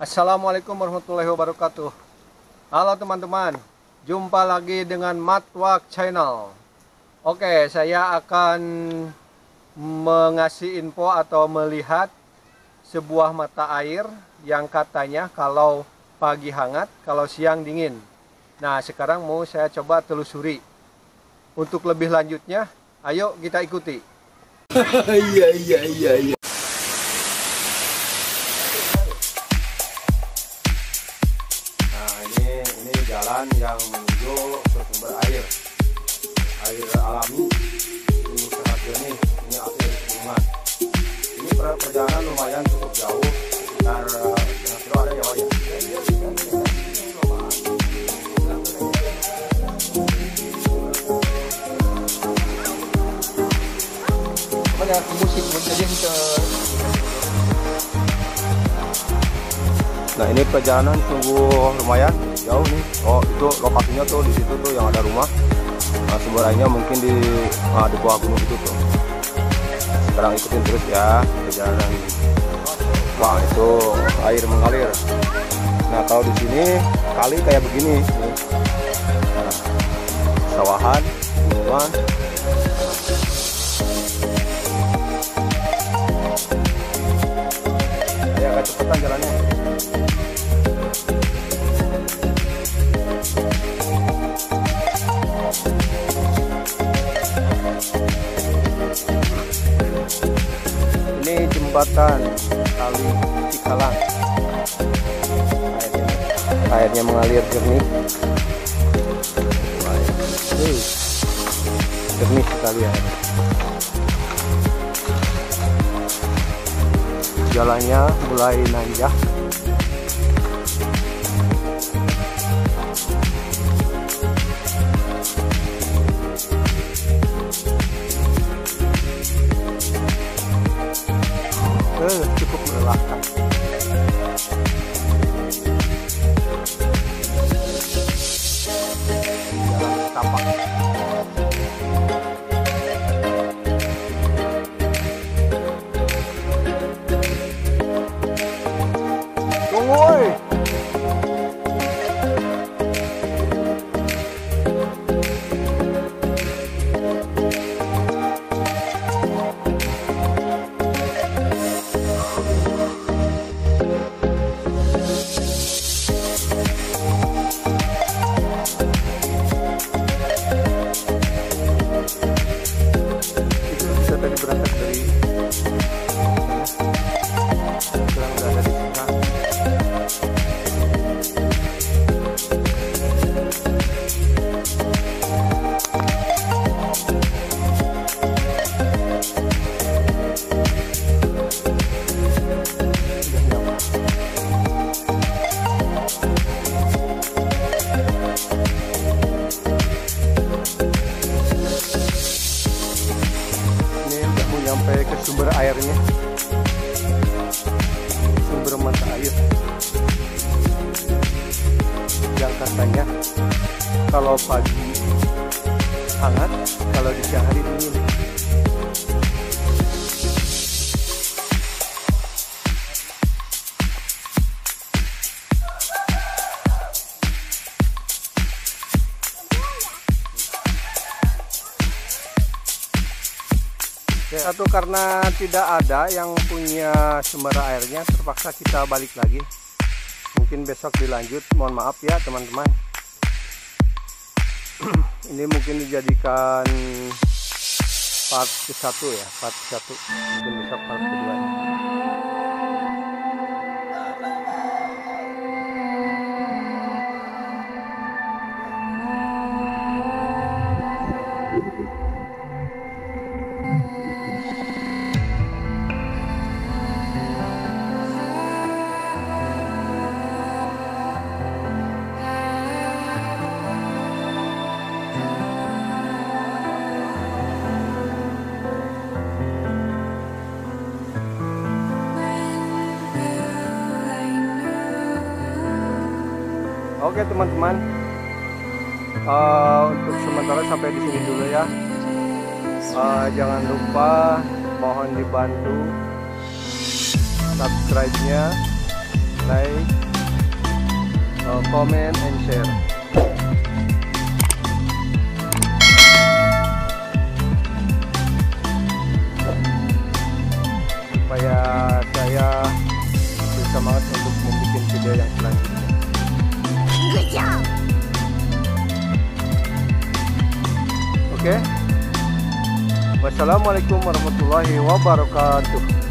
Assalamualaikum warahmatullahi wabarakatuh. Halo teman-teman, jumpa lagi dengan Matwak Channel. Oke, saya akan mengasih info atau melihat sebuah mata air yang katanya kalau pagi hangat, kalau siang dingin. Nah, sekarang mau saya coba telusuri. Untuk lebih lanjutnya, ayo kita ikuti. Iya. Ini jalan yang menuju ke sumber air alami. Ini sangat jernih, ini asli lingkungan. Ini perjalanan lumayan cukup jauh, sekitar setengah kilo ada ya, Wak, ya. Mana musik jadi Nah, ini perjalanan sungguh lumayan jauh nih. Oh, itu lokasinya tuh di situ tuh yang ada rumah. Nah, sumber airnya mungkin di bawah gunung itu tuh. Sekarang ikutin terus ya perjalanan. Wah, itu air mengalir. Nah, kalau di sini kali kayak begini nih. Nah, sawahan, gunungan. Ya, agak cepetan jalannya. Ini jembatan kali Cikalang. Airnya mengalir jernih. Jernih sekali ya. Jalannya mulai nanjak. Cukup melelahkan. Jalan tapak. Tunggu, woy. Sampai ke sumber airnya, sumber mata air yang katanya kalau pagi hangat, kalau di siang hari dingin. Satu, karena tidak ada yang punya sumber airnya, terpaksa kita balik lagi. Mungkin besok dilanjut, mohon maaf ya teman-teman. Ini mungkin dijadikan part ke-1 ya, part 1. Mungkin besok part kedua. Oke teman-teman, untuk sementara sampai di sini dulu ya. Jangan lupa, mohon dibantu subscribe-nya, like, comment, and share. Supaya saya bersemangat untuk membuat video yang selanjutnya. Good job. Oke. Wassalamualaikum warahmatullahi wabarakatuh.